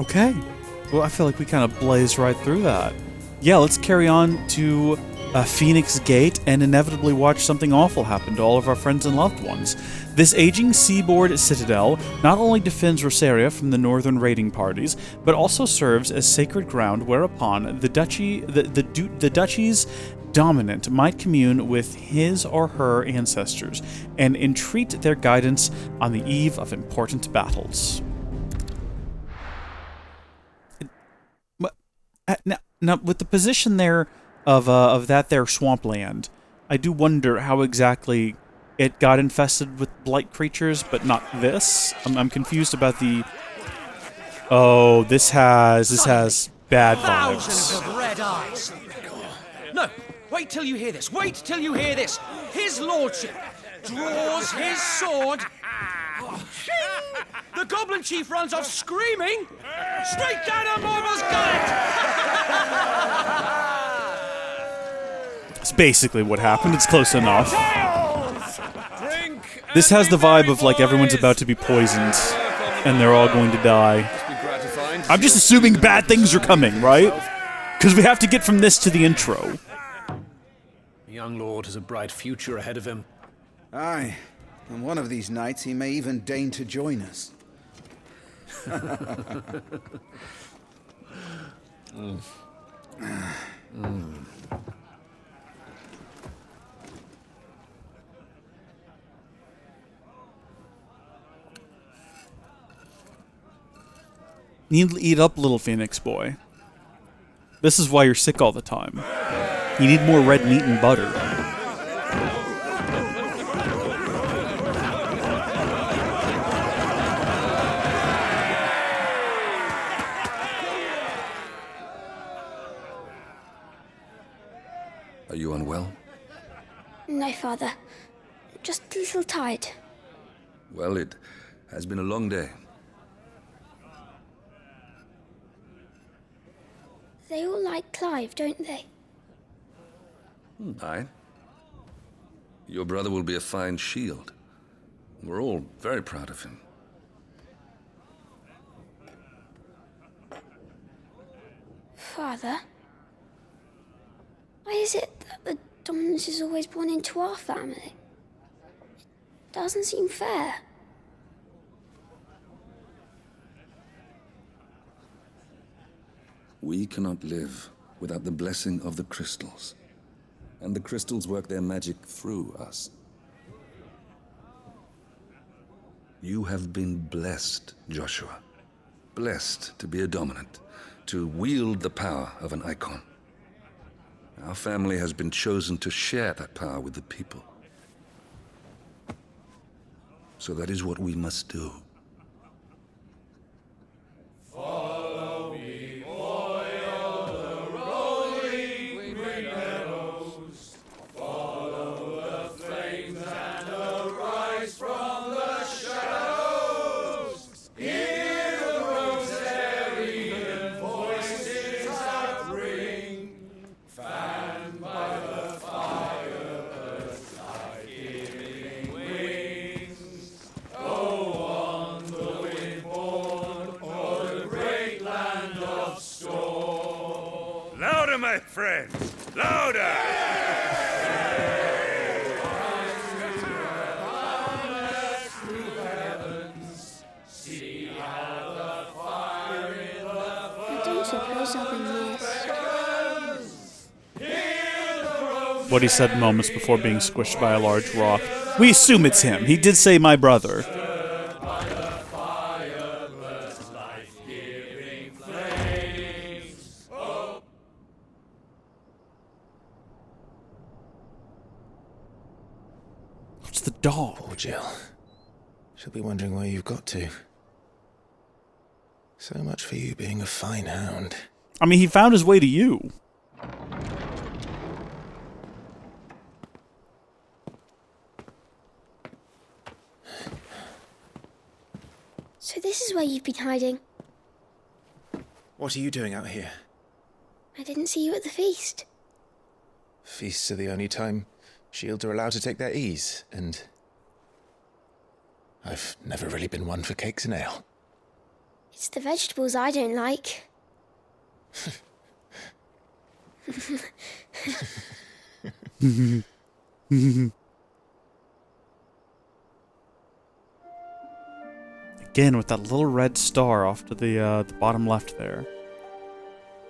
Okay. Well, I feel like we kind of blazed right through that. Yeah, let's carry on to Phoenix Gate and inevitably watch something awful happen to all of our friends and loved ones. This aging seaboard citadel not only defends Rosaria from the northern raiding parties, but also serves as sacred ground whereupon the duchy's dominant might commune with his or her ancestors and entreat their guidance on the eve of important battles. Now, with the position there of that there swampland, I do wonder how exactly it got infested with blight creatures, but not this. I'm confused about the. Oh, this has bad vibes. Thousands of red eyes. No, wait till you hear this. Wait till you hear this. His lordship draws his sword. The goblin chief runs off screaming straight down a mortal's gullet. That's basically what happened. It's close enough. This has the vibe of like everyone's about to be poisoned and they're all going to die. I'm just assuming bad things are coming, right? Because we have to get from this to the intro. The young lord has a bright future ahead of him. Aye, and one of these nights he may even deign to join us. You need to eat up, little Phoenix boy. This is why you're sick all the time. You need more red meat and butter. Are you unwell? No, Father. Just a little tired. Well, it has been a long day. They all like Clive, don't they? Aye. Your brother will be a fine shield. We're all very proud of him. Father? Why is it that the dominance is always born into our family? It doesn't seem fair. We cannot live without the blessing of the crystals. And the crystals work their magic through us. You have been blessed, Joshua. Blessed to be a dominant, to wield the power of an icon. Our family has been chosen to share that power with the people. So that is what we must do. Louder, my friends! Louder! I don't suppose I'll be missed. What he said moments before being squished by a large rock. We assume it's him. He did say my brother. What's the dog? Poor Jill. She'll be wondering where you've got to. So much for you being a fine hound. I mean, he found his way to you. So this is where you've been hiding. What are you doing out here? I didn't see you at the feast. Feasts are the only time shields are allowed to take their ease, and I've never really been one for cakes and ale. It's the vegetables I don't like. Again, with that little red star off to the bottom left there.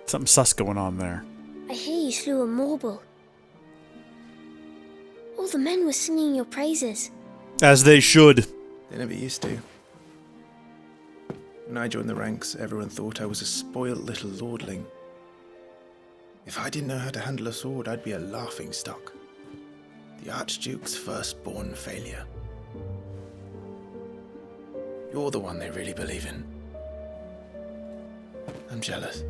Something sus going on there. I hear you slew a Morble. All the men were singing your praises. As they should. They never used to. When I joined the ranks, everyone thought I was a spoilt little lordling. If I didn't know how to handle a sword, I'd be a laughingstock. The Archduke's firstborn failure. You're the one they really believe in. I'm jealous.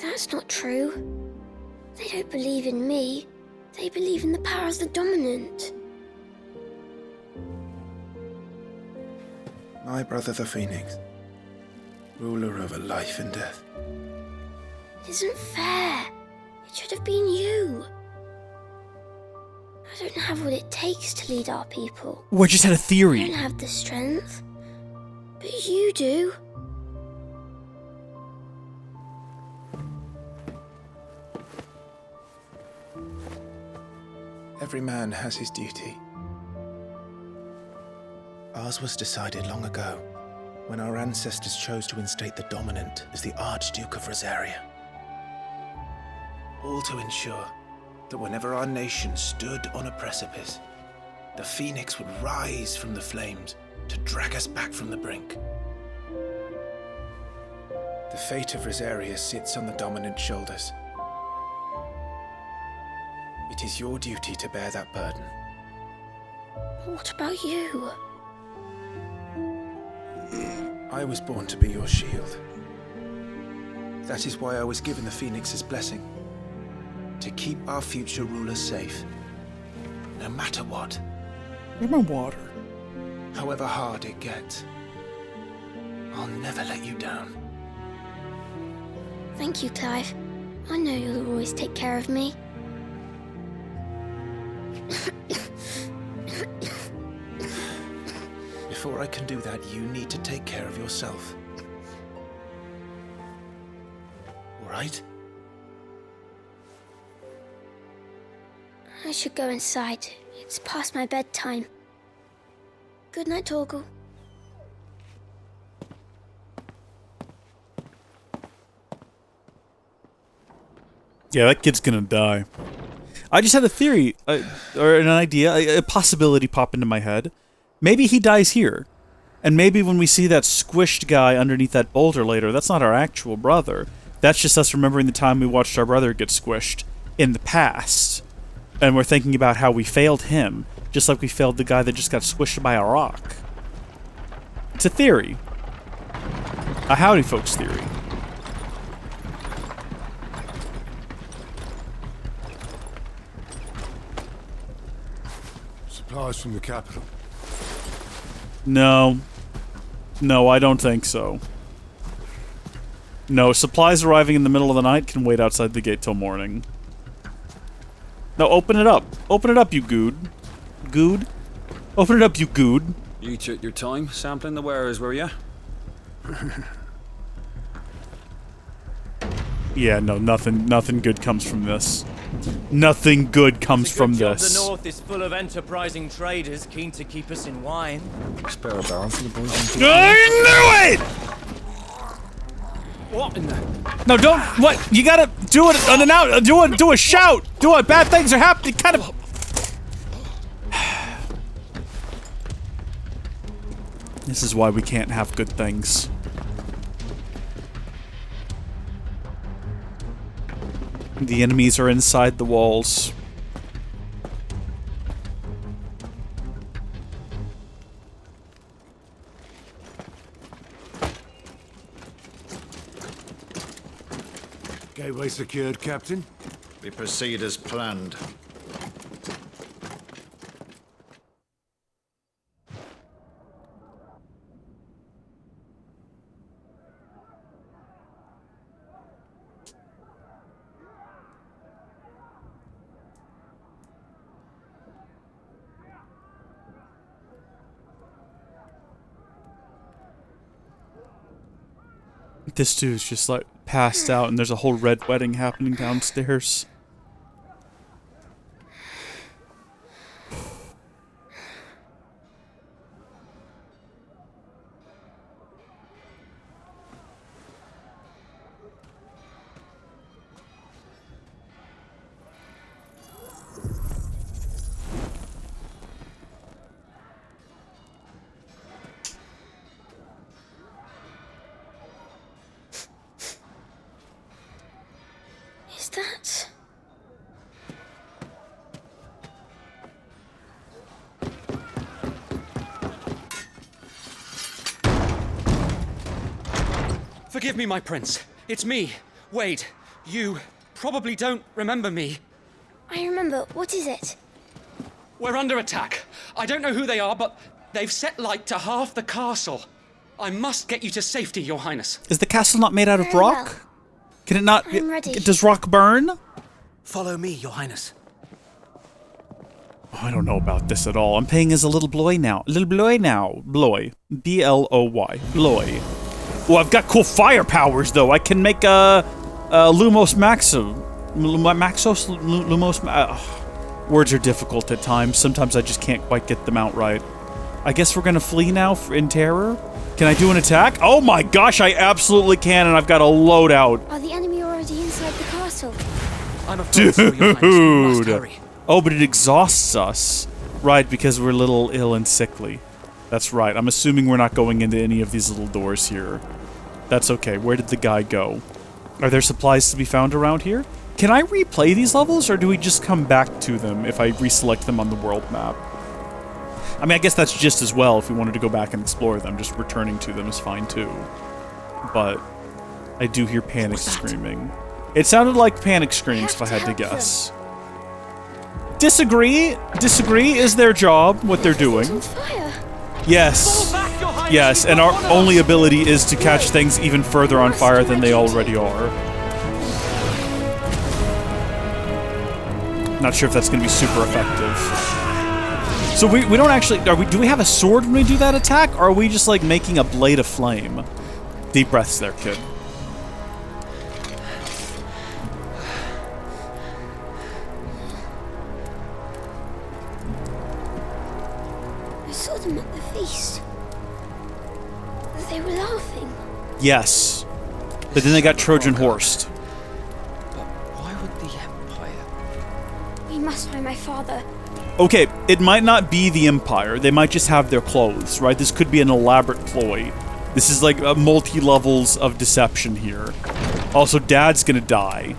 That's not true. They don't believe in me. They believe in the power of the dominant. My brother the Phoenix, ruler over life and death. It isn't fair. It should have been you. I don't have what it takes to lead our people. Oh, I just had a I theory. don't have the strength. But you do. Every man has his duty. Ours was decided long ago, when our ancestors chose to instate the dominant as the Archduke of Rosaria. All to ensure that whenever our nation stood on a precipice, the Phoenix would rise from the flames to drag us back from the brink. The fate of Rosaria sits on the dominant's shoulders. It is your duty to bear that burden. What about you? I was born to be your shield. That is why I was given the Phoenix's blessing. To keep our future rulers safe. No matter what. Where's my water? However hard it gets. I'll never let you down. Thank you, Clive. I know you'll always take care of me. Before I can do that, you need to take care of yourself. All right? I should go inside. It's past my bedtime. Good night, Torgal. Yeah, that kid's gonna die. I just had a theory, or an idea, a possibility pop into my head. Maybe he dies here. And maybe when we see that squished guy underneath that boulder later, that's not our actual brother. That's just us remembering the time we watched our brother get squished in the past. And we're thinking about how we failed him, just like we failed the guy that just got squished by a rock. It's a theory. A Howdy Folks theory. Supplies from the capital. No. No, I don't think so. No, supplies arriving in the middle of the night can wait outside the gate till morning. No, open it up. Open it up, you good. Good? Open it up, you good. You took your time sampling the wares, were ya? Yeah, no, nothing good comes from this. Nothing good comes from The this. north is full of enterprising traders keen to keep us in wine. Spare a barrel for the boys. I knew it! What in the... No, don't. What? You gotta do it on an out. Do a shout. Do it. Bad things are happening. Kind of. This is why we can't have good things. The enemies are inside the walls. Gateway secured, Captain. We proceed as planned. This dude's just like passed out and there's a whole red wedding happening downstairs. Is that... Forgive me, my prince. It's me, Wade. You probably don't remember me. I remember. What is it? We're under attack. I don't know who they are, but they've set light to half the castle. I must get you to safety, Your Highness. Is the castle not made out of Very rock? well. Can it not... I'm ready. Does rock burn? Follow me, Your Highness. Oh, I don't know about this at all. I'm playing as a little bloy now. Little bloy now. Bloy. B-L-O-Y. Bloy. Well, I've got cool fire powers, though. I can make a Lumos Maxo. Maxos? Lumos... words are difficult at times. Sometimes I just can't quite get them out right. I guess we're gonna flee now in terror? Can I do an attack? Oh my gosh, I absolutely can, and I've got a loadout. Are the enemy already inside the castle? I'm afraid so, Your Highness. We must Dude. hurry. Oh, but it exhausts us. Right, because we're a little ill and sickly. That's right. I'm assuming we're not going into any of these little doors here. That's okay. Where did the guy go? Are there supplies to be found around here? Can I replay these levels, or do we just come back to them if I reselect them on the world map? I mean, I guess that's just as well if we wanted to go back and explore them. Just returning to them is fine, too. But I do hear panic screaming. It sounded like panic screams, if I had to guess. Disagree. Disagree is their job, what they're doing. On fire. Yes. Yes, and our only ability is to catch things even further on fire than they already are. Not sure if that's going to be super effective. So we don't actually... do we have a sword when we do that attack? Or are we just, like, making a blade of flame? Deep breaths there, kid. I saw them at the feast. They were laughing. Yes. But then they got Trojan horsed. Why would the Empire... We must find my father. Okay, it might not be the Empire. They might just have their clothes, right? This could be an elaborate ploy. This is like multi-levels of deception here. Also, Dad's gonna die.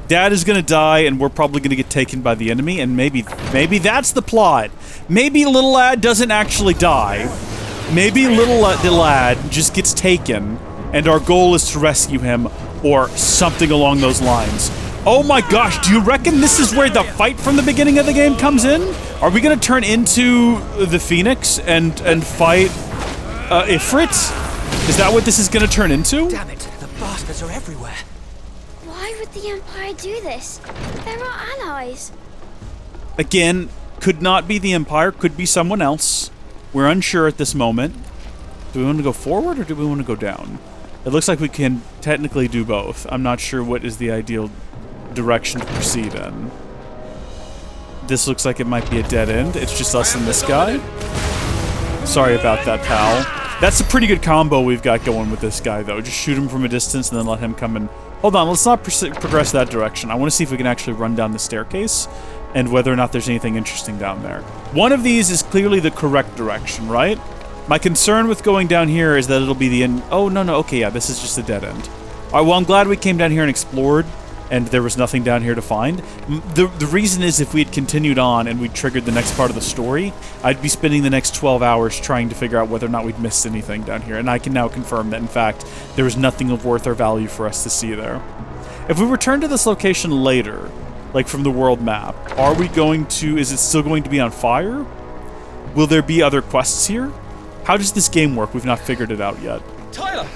Dad is gonna die, and we're probably gonna get taken by the enemy, and maybe that's the plot. Maybe little lad doesn't actually die. Maybe little lad just gets taken, and our goal is to rescue him, or something along those lines. Oh my gosh, do you reckon this is where the fight from the beginning of the game comes in? Are we gonna turn into the Phoenix and fight Ifrit? Is that what this is gonna turn into? Damn it, the bastards are everywhere. Why would the Empire do this? They're our allies. Again, could not be the Empire, could be someone else. We're unsure at this moment. Do we want to go forward or do we want to go down? It looks like we can technically do both. I'm not sure what is the ideal direction to proceed in. This looks like it might be a dead end. It's just us and this guy. Sorry about that, pal. That's a pretty good combo we've got going with this guy, though. Just shoot him from a distance and then let him come and... Hold on, let's not progress that direction. I want to see if we can actually run down the staircase and whether or not there's anything interesting down there. One of these is clearly the correct direction, right? My concern with going down here is that it'll be the end... Oh, no, okay, yeah, this is just a dead end. All right, well, I'm glad we came down here and explored, and there was nothing down here to find. The reason is if we had continued on and we triggered the next part of the story, I'd be spending the next 12 hours trying to figure out whether or not we'd missed anything down here, and I can now confirm that, in fact, there was nothing of worth or value for us to see there. If we return to this location later, like from the world map, are we going to... Is it still going to be on fire? Will there be other quests here? How does this game work? We've not figured it out yet. Tyler!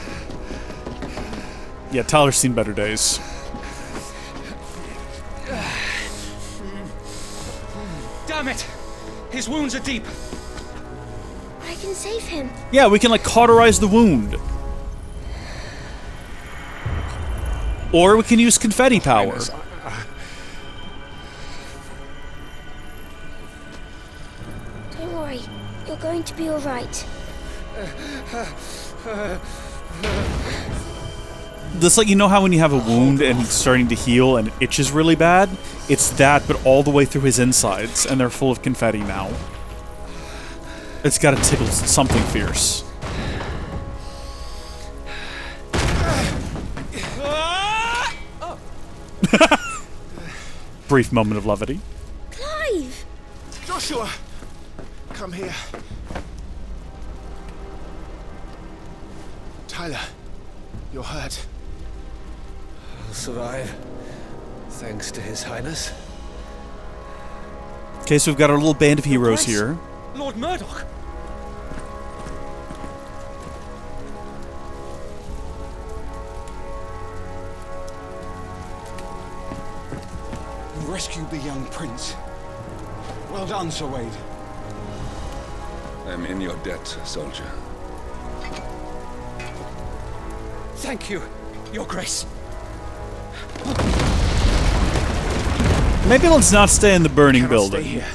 Yeah, Tyler's seen better days. Damn it! His wounds are deep. I can save him. Yeah, we can, like, cauterize the wound. Or we can use confetti power. Don't worry. You're going to be alright. That's like, you know how when you have a wound and it's starting to heal and it itches really bad? It's that, but all the way through his insides, and they're full of confetti now. It's gotta tickle something fierce. Brief moment of levity. Clive! Joshua! Come here. Tyler, you're hurt. I'll survive. Thanks to His Highness. Okay, so we've got our little band of heroes here. Lord Murdoch! You rescued the young prince. Well done, Sir Wade. I'm in your debt, soldier. Thank you, Your Grace. Maybe let's not stay in the burning building. Stay here.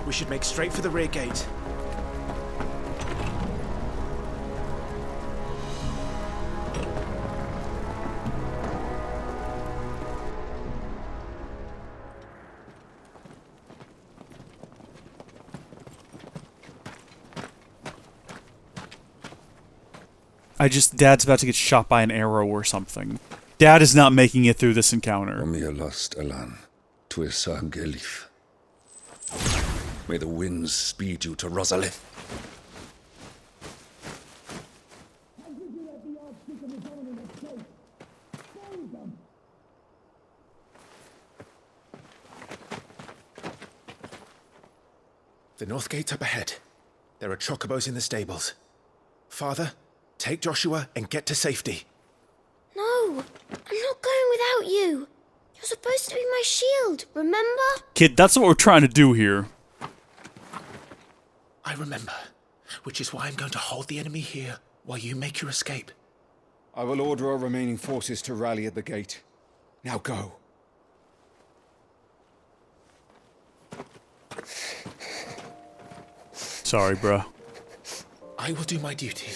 We should make straight for the rear gate. Dad's about to get shot by an arrow or something. Dad is not making it through this encounter. Omnia lost Alan, Tuisa Gelif. May the winds speed you to Rosalith. The north gate's up ahead. There are chocobos in the stables. Father, take Joshua and get to safety. No, I'm not going without you. You're supposed to be my shield, remember? Kid, that's what we're trying to do here. I remember, which is why I'm going to hold the enemy here while you make your escape. I will order our remaining forces to rally at the gate. Now go. Sorry, bro. I will do my duty.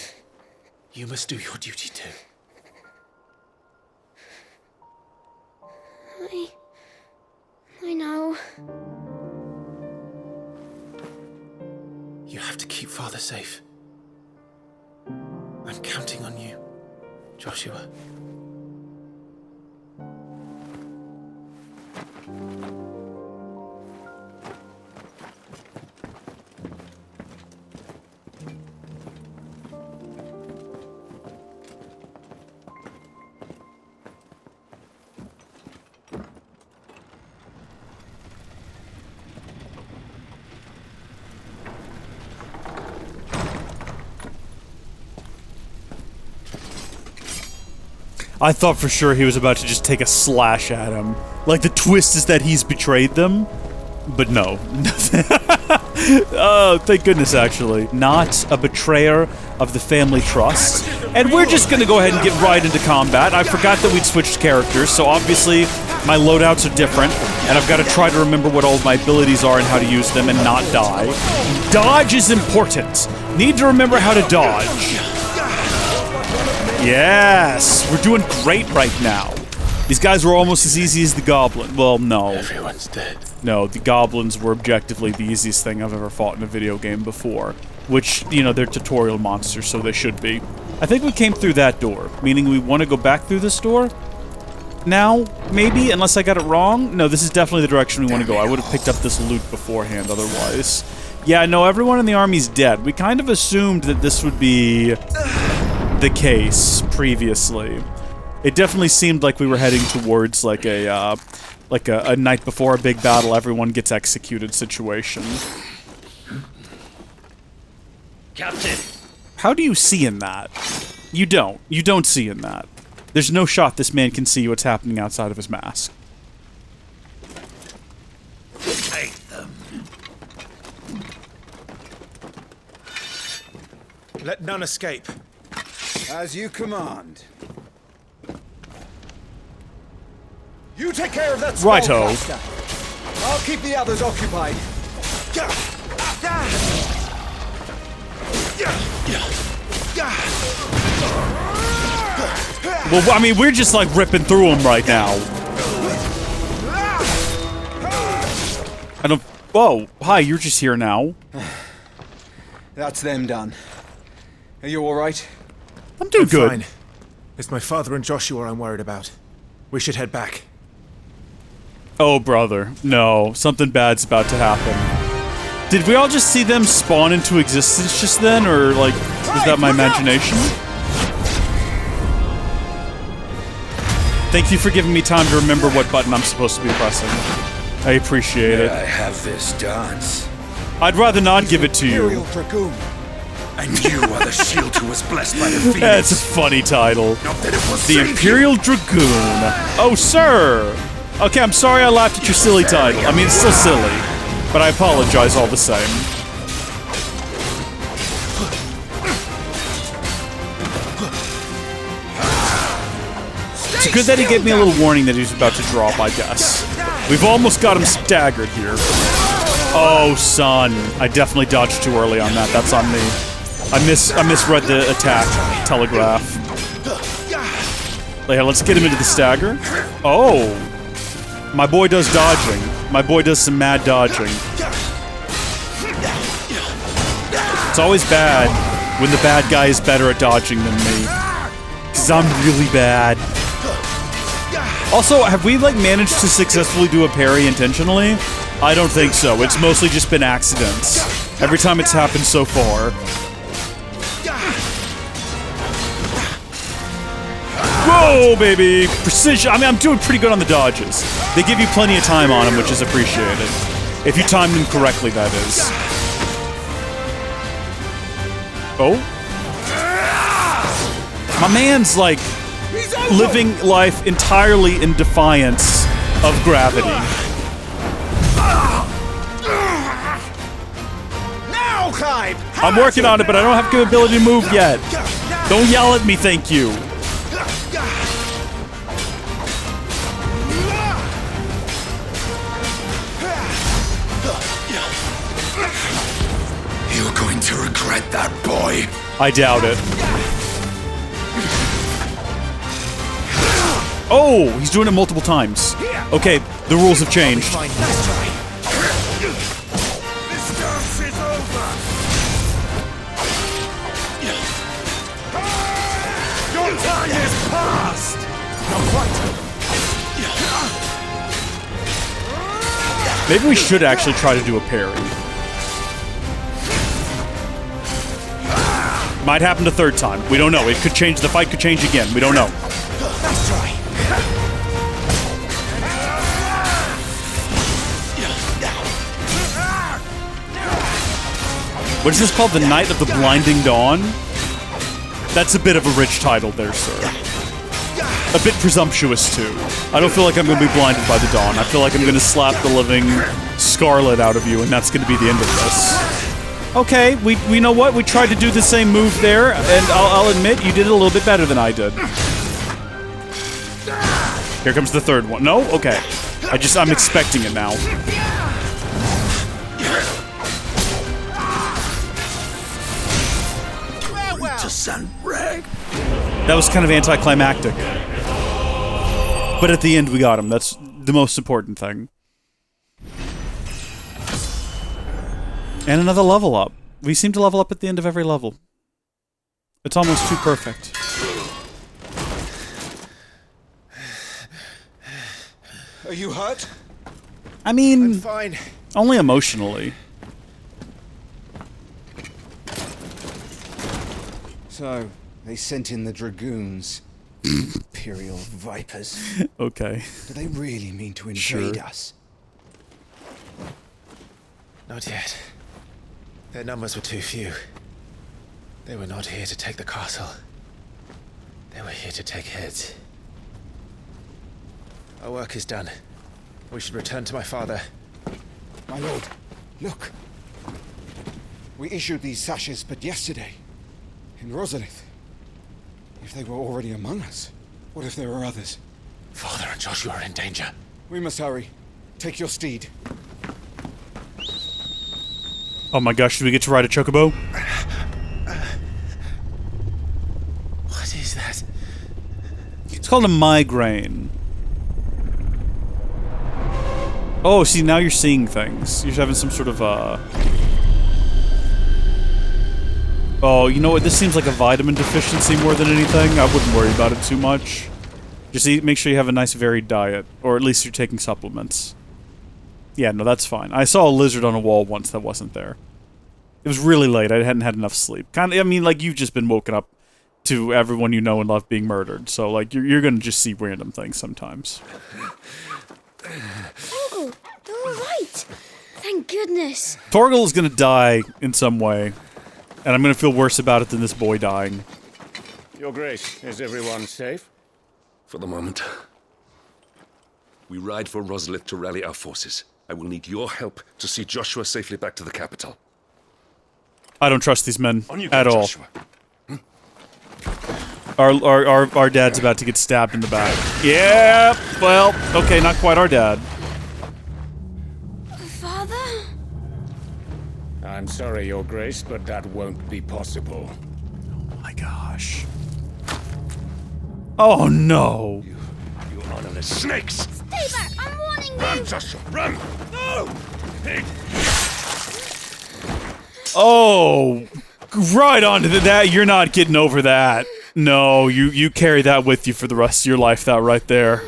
You must do your duty too. I know. You have to keep Father safe. I'm counting on you, Joshua. I thought for sure he was about to just take a slash at him. Like, the twist is that he's betrayed them, but no. Oh, thank goodness, actually. Not a betrayer of the family trust. And we're just gonna go ahead and get right into combat. I forgot that we'd switched characters, so obviously my loadouts are different, and I've got to try to remember what all of my abilities are and how to use them and not die. Dodge is important. Need to remember how to dodge. Yes! We're doing great right now. These guys were almost as easy as the goblin. Well, no. Everyone's dead. No, the goblins were objectively the easiest thing I've ever fought in a video game before. Which, you know, they're tutorial monsters, so they should be. I think we came through that door, meaning we want to go back through this door? Now, maybe, unless I got it wrong? No, this is definitely the direction we want to go. I would have picked up this loot beforehand otherwise. Yeah, no, everyone in the army's dead. We kind of assumed that this would be the case previously. It definitely seemed like we were heading towards like a night before a big battle, everyone gets executed situation. Captain! How do you see in that? You don't. You don't see in that. There's no shot this man can see what's happening outside of his mask. Take them. Let none escape. As you command. You take care of that Righto. spellcaster. I'll keep the others occupied. Well, I mean, we're just like ripping through them right now. I don't. Whoa, hi, you're just here now. That's them done. Are you all right? I'm doing good. Fine. It's my father and Joshua I'm worried about. We should head back. Oh, brother. No, something bad's about to happen. Did we all just see them spawn into existence just then, or, like, was that my imagination? Thank you for giving me time to remember what button I'm supposed to be pressing. I appreciate it. I have this dance. I'd rather not give it to you. Imperial Dragoon. And you are the shield who was blessed by the Phoenix. That's a funny title. Not that it will The save Imperial Dragoon. Oh, sir! Okay, I'm sorry I laughed at your silly title. I mean, it's still silly. But I apologize all the same. It's good that he gave me a little warning that he was about to drop, I guess. We've almost got him staggered here. Oh, son. I definitely dodged too early on that. That's on me. I misread the attack telegraph. Yeah, let's get him into the stagger. Oh. My boy does dodging. My boy does some mad dodging. It's always bad when the bad guy is better at dodging than me. Because I'm really bad. Also, have we, like, managed to successfully do a parry intentionally? I don't think so. It's mostly just been accidents. Every time it's happened so far. Whoa, baby! Precision! I mean, I'm doing pretty good on the dodges. They give you plenty of time on them, which is appreciated. If you timed them correctly, that is. Oh? My man's, like, living life entirely in defiance of gravity. Now, Clive! I'm working on it, but I don't have the ability to move yet. Don't yell at me, thank you. You're going to regret that, boy. I doubt it. Oh, he's doing it multiple times. Okay, the rules have changed. This dance is over. Your time is past. Maybe we should actually try to do a parry. Might happen a third time. We don't know. It could change. The fight could change again. We don't know. Nice try. What is this called? The Night of the Blinding Dawn? That's a bit of a rich title there, sir. A bit presumptuous, too. I don't feel like I'm going to be blinded by the dawn. I feel like I'm going to slap the living scarlet out of you, and that's going to be the end of this. Okay, we know what? We tried to do the same move there, and I'll admit, you did it a little bit better than I did. Here comes the third one. No? Okay. I'm expecting it now. That was kind of anticlimactic. But at the end, we got him. That's the most important thing. And another level up. We seem to level up at the end of every level. It's almost too perfect. Are you hurt? I mean, I'm fine. only emotionally. So, they sent in the Dragoons. Imperial vipers. Okay. Do they really mean to invade Sure. us? Not yet. Their numbers were too few. They were not here to take the castle. They were here to take heads. Our work is done. We should return to my father. My lord, look. We issued these sashes but yesterday. In Rosalith. If they were already among us, what if there were others? Father and Joshua are in danger. We must hurry. Take your steed. Oh my gosh, should we get to ride a chocobo? What is that? It's called a migraine. Oh, see, now you're seeing things. You're having some sort of, Oh, you know what? This seems like a vitamin deficiency more than anything. I wouldn't worry about it too much. Just make sure you have a nice varied diet. Or at least you're taking supplements. Yeah, no, that's fine. I saw a lizard on a wall once that wasn't there. It was really late. I hadn't had enough sleep. I mean, like, you've just been woken up to everyone you know and love being murdered. So, like, you're gonna just see random things sometimes. Oh, you're alright. Thank goodness. Torgal is gonna die in some way. And I'm gonna feel worse about it than this boy dying. Your Grace, is everyone safe? For the moment. We ride for Roslith to rally our forces. I will need your help to see Joshua safely back to the capital. I don't trust these men On you go, at all. Joshua. Our dad's about to get stabbed in the back. Yeah, well, okay, not quite our dad. Father? I'm sorry, Your Grace, but that won't be possible. Oh my gosh. Oh no. You honorless snakes! Stay back! I'm warning you! Run, Joshua, run! No! Oh, right onto that. You're not getting over that. No, you carry that with you for the rest of your life, that right there.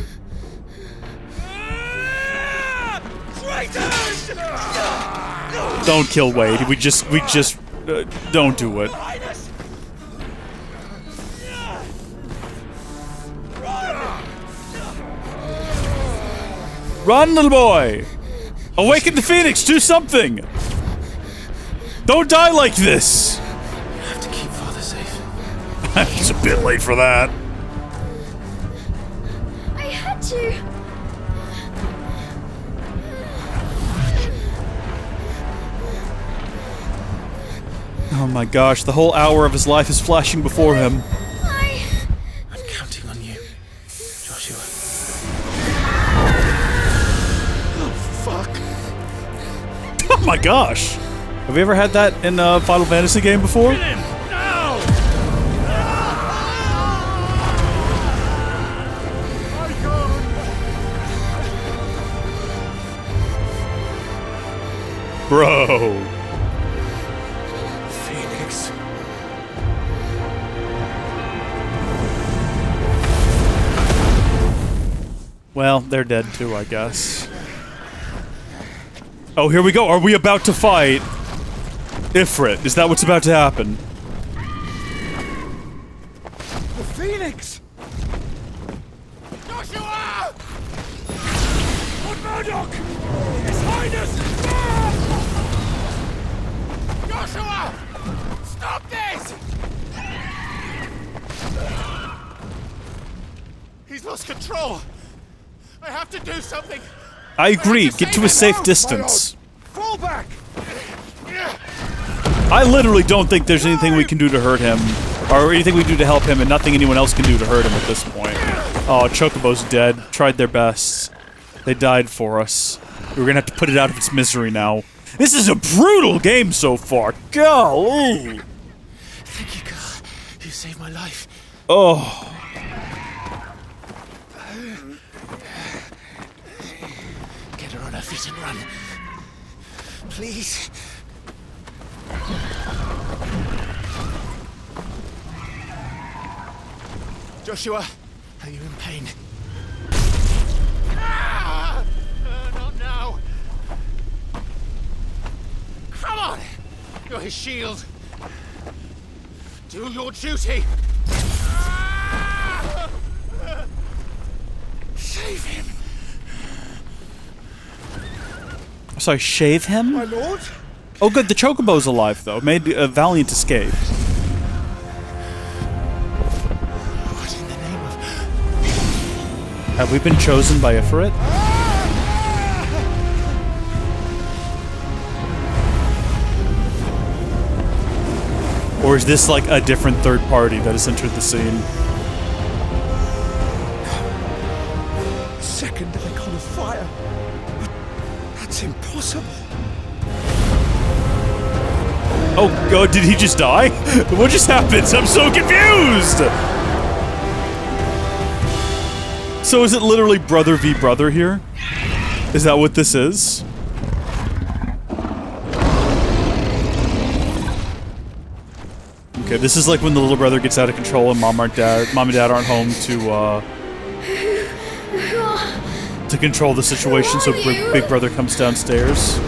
Don't kill Wade. We just don't do it. Run, little boy! Awaken the Phoenix! Do something! Don't die like this! You have to keep Father safe. It's a bit late for that. I had to. Oh my gosh, the whole hour of his life is flashing before him. I'm counting on you, Joshua. Oh my gosh! Have we ever had that in a Final Fantasy game before? Bro. Phoenix. Well, they're dead too, I guess. Oh, here we go. Are we about to fight Ifrit? Is that what's about to happen? The Phoenix! Joshua! Lord Murdoch! His Highness! Joshua! Stop this! He's lost control. I have to do something. I agree. Get to a safe distance. Fall back! I literally don't think there's anything we can do to hurt him, or anything we can do to help him, and nothing anyone else can do to hurt him at this point. Oh, Chocobo's dead. Tried their best. They died for us. We're gonna have to put it out of its misery now. This is a brutal game so far. Golly! Thank you, God. You saved my life. Oh. Get her on her feet and run. Please. Joshua, are you in pain? Not now. Come on! You're his shield. Do your duty. Save him. Sorry, shave him? My lord? Oh good, the Chocobo's alive though. Made a valiant escape. What in the name of... Have we been chosen by Ifrit? Or is this like a different third party that has entered the scene? fire. But that's impossible. Oh, God, did he just die? What just happened? I'm so confused! So is it literally brother v brother here? Is that what this is? Okay, this is like when the little brother gets out of control and mom and dad aren't home to control the situation, so big brother comes downstairs.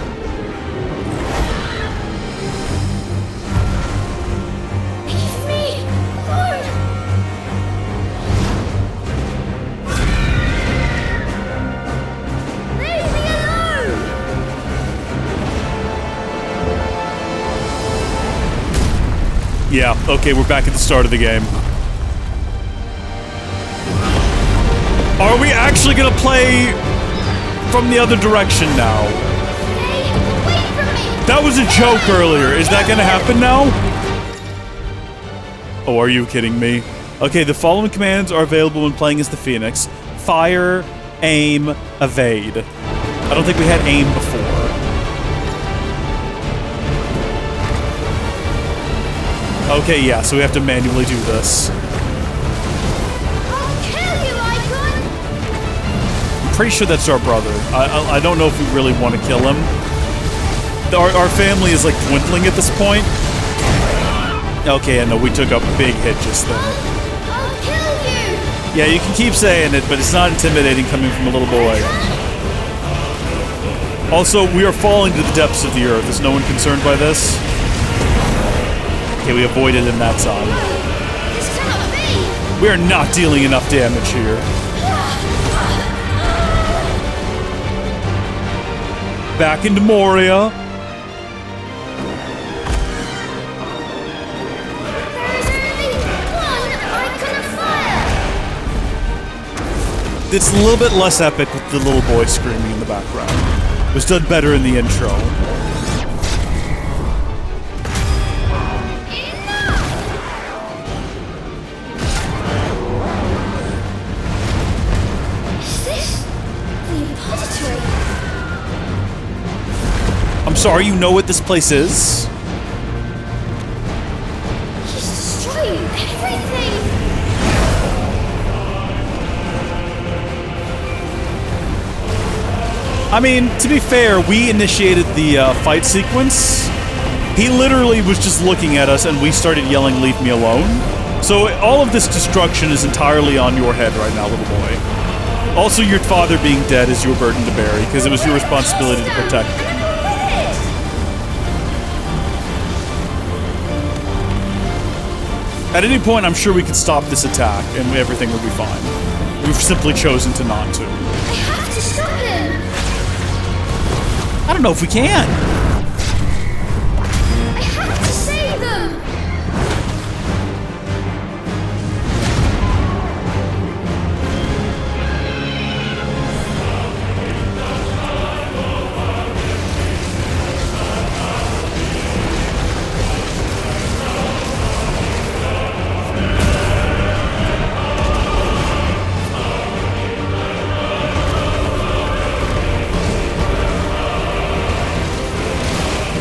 Yeah, okay, we're back at the start of the game. Are we actually gonna play from the other direction now? That was a joke earlier. Is that gonna happen now? Oh, are you kidding me? Okay, the following commands are available when playing as the Phoenix. Fire, aim, evade. I don't think we had aim before. Okay, yeah, so we have to manually do this. I'll kill you, Icon! I'm pretty sure that's our brother. I don't know if we really want to kill him. Our family is, like, dwindling at this point. Okay, I know, we took a big hit just then. I'll kill you! Yeah, you can keep saying it, but it's not intimidating coming from a little boy. Also, we are falling to the depths of the earth. Is no one concerned by this? Okay, we avoided him that time. We are not dealing enough damage here. Back into Moria. It's a little bit less epic with the little boy screaming in the background. It was done better in the intro. I'm sorry, you know what this place is? He's destroying everything! I mean, to be fair, we initiated the fight sequence. He literally was just looking at us and we started yelling, "Leave me alone." So all of this destruction is entirely on your head right now, little boy. Also, your father being dead is your burden to bear, because it was your responsibility to protect him. At any point, I'm sure we could stop this attack and everything would be fine. We've simply chosen to not to. I have to stop him! I don't know if we can. I have to save them!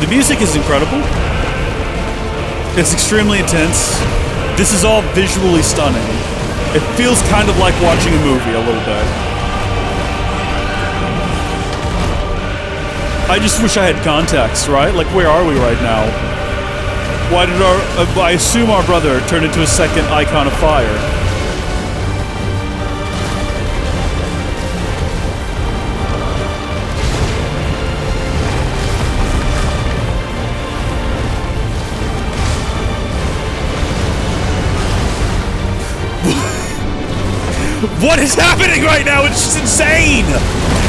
The music is incredible. It's extremely intense. This is all visually stunning. It feels kind of like watching a movie a little bit. I just wish I had context, right? Like, where are we right now? Why did I assume our brother turned into a second icon of fire? What is happening right now? It's just insane!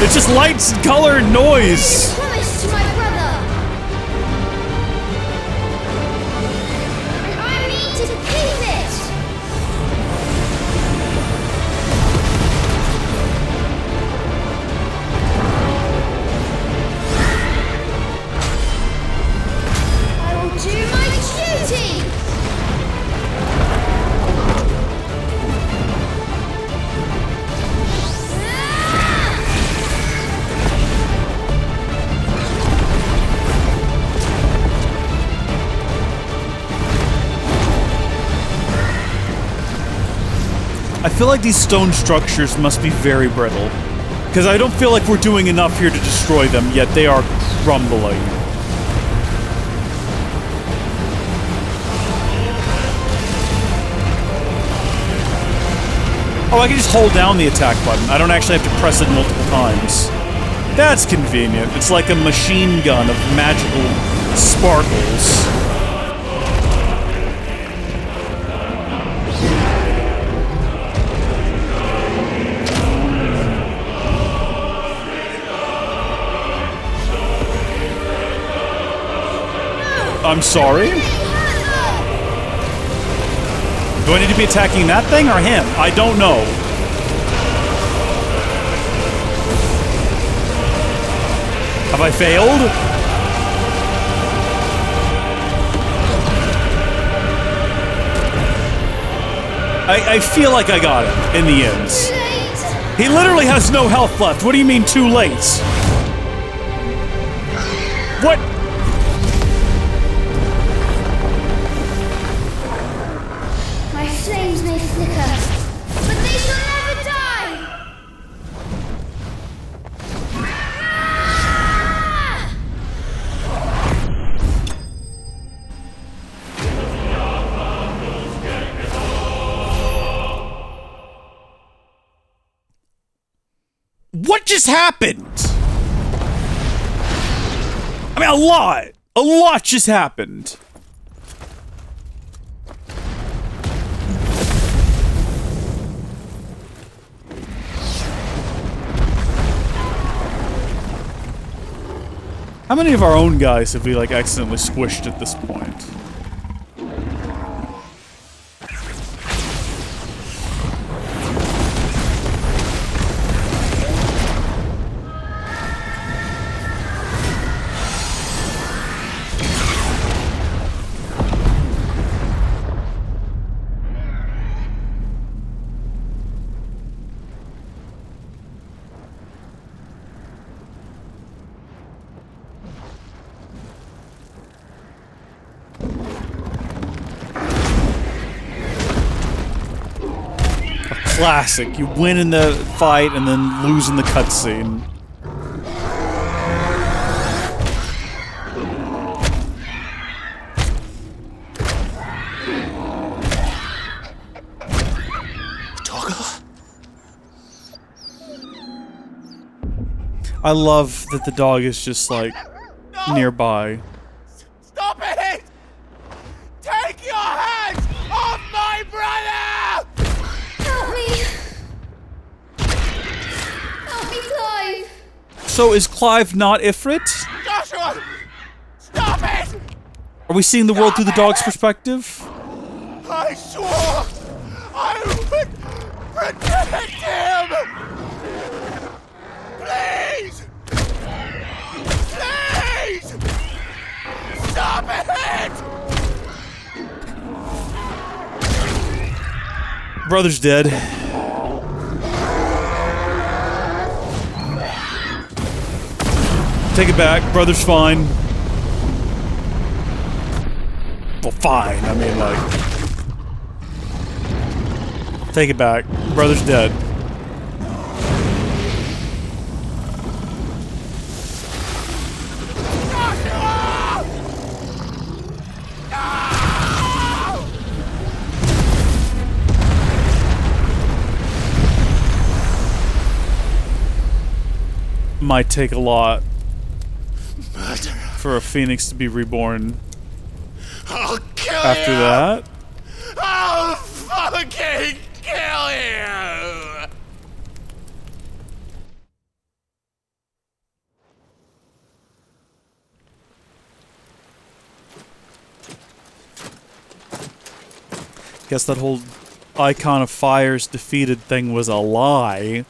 It's just lights and color and noise! Promise to my brother! And I need to keep it! I will do my duty! I feel like these stone structures must be very brittle. Because I don't feel like we're doing enough here to destroy them, yet they are crumbling. Oh, I can just hold down the attack button. I don't actually have to press it multiple times. That's convenient. It's like a machine gun of magical sparkles. I'm sorry? Do I need to be attacking that thing or him? I don't know. Have I failed? I feel like I got it in the end. He literally has no health left. What do you mean too late? What? My flames may flicker, but they shall never die! What just happened? I mean, a lot. A lot just happened. How many of our own guys have we, like, accidentally squished at this point? Classic. You win in the fight and then lose in the cutscene. I love that the dog is just like nearby. Stop it! Take your hands off my brother! Help me! Help me, Clive! So is Clive not Ifrit? Joshua! Stop it! Are we seeing the world through the dog's perspective? I swore I would protect him! Please! Please! Stop it! Brother's dead. Take it back. Brother's fine. Well, fine. I mean, like... Take it back. Brother's dead. Might take a lot for a phoenix to be reborn. I'll kill after you! that. I'll fucking kill you! Guess that whole icon of fire's defeated thing was a lie.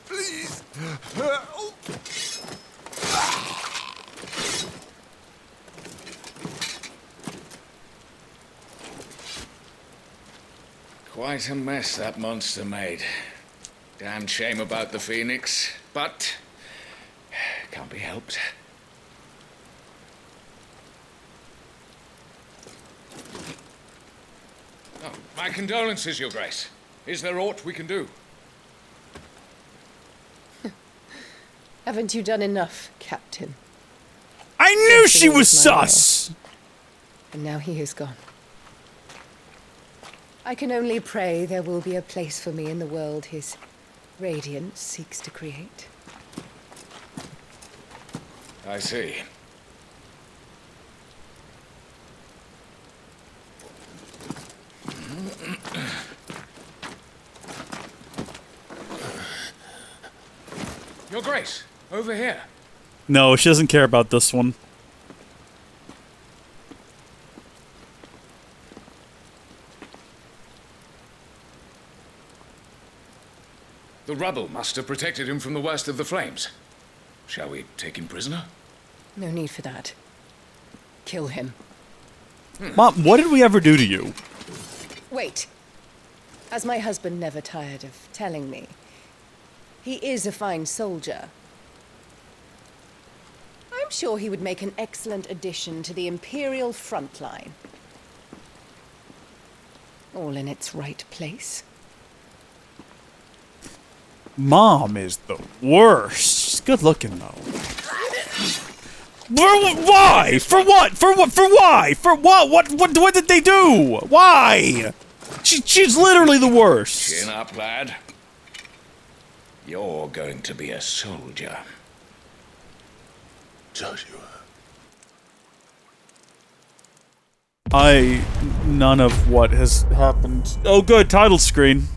Please. Quite a mess that monster made. Damn shame about the Phoenix, but can't be helped. My condolences, Your Grace. Is there aught we can do? Haven't you done enough, Captain? I knew she was sus! And now he is gone. I can only pray there will be a place for me in the world his radiance seeks to create. I see. Your Grace, over here. No, she doesn't care about this one. The rubble must have protected him from the worst of the flames. Shall we take him prisoner? No need for that. Kill him. Mom, what did we ever do to you? Wait. As my husband never tired of telling me, he is a fine soldier. I'm sure he would make an excellent addition to the Imperial front line. All in its right place. Mom is the worst. She's good looking, though. Why? For what? For what? For why? For what? What did they do? Why? She's literally the worst. Chin up, lad. You're going to be a soldier. Joshua. None of what has happened. Oh, good. Title screen.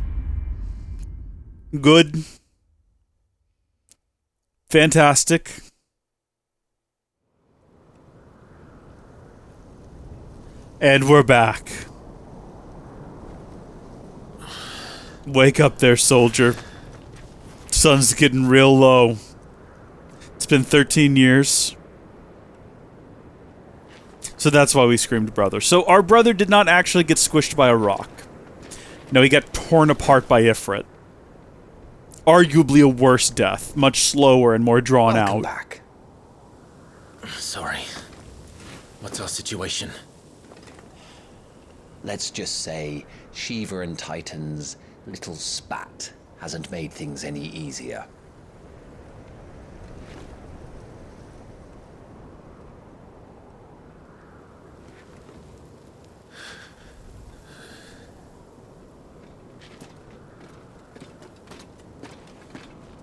Good. Fantastic. And we're back. Wake up there, soldier. Sun's getting real low. It's been 13 years. So that's why we screamed brother. So our brother did not actually get squished by a rock. No, he got torn apart by Ifrit. Arguably a worse death. Much slower and more drawn out. Welcome back. Sorry. What's our situation? Let's just say Shiva and Titan's little spat hasn't made things any easier.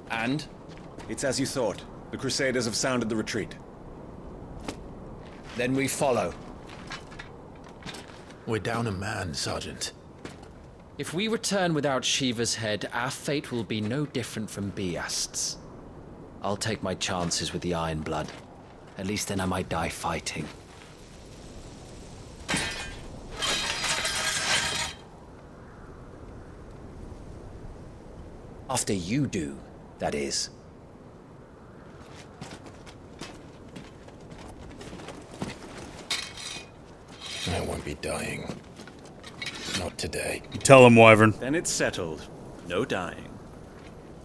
And? It's as you thought. The Crusaders have sounded the retreat. Then we follow. We're down a man, Sergeant. If we return without Shiva's head, our fate will be no different from Biast's. I'll take my chances with the Iron Blood. At least then I might die fighting. After you do, that is. I won't be dying. Not today. Tell him, Wyvern. Then it's settled. No dying.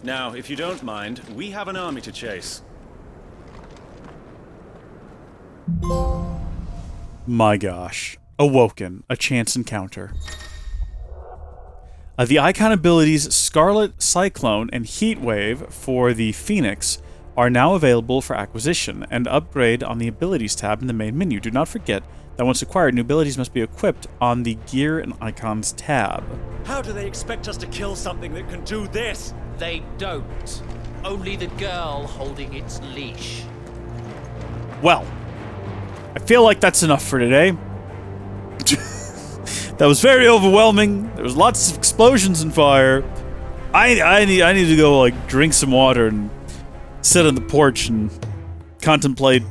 Now, if you don't mind, we have an army to chase. My gosh. Awoken. A chance encounter. The icon abilities Scarlet, Cyclone, and Heatwave for the Phoenix are now available for acquisition and upgrade on the Abilities tab in the main menu. Do not forget that once acquired, new abilities must be equipped on the Gear and Icons tab. How do they expect us to kill something that can do this? They don't. Only the girl holding its leash. Well, I feel like that's enough for today. That was very overwhelming. There was lots of explosions and fire. I need to go like drink some water and sit on the porch and contemplate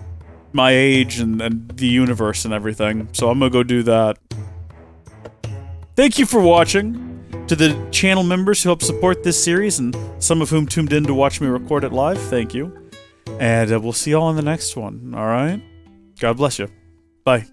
my age and the universe and everything. So I'm gonna go do that. Thank you for watching. To the channel members who help support this series and some of whom tuned in to watch me record it live, thank you. And we'll see y'all in the next one, alright? God bless you. Bye.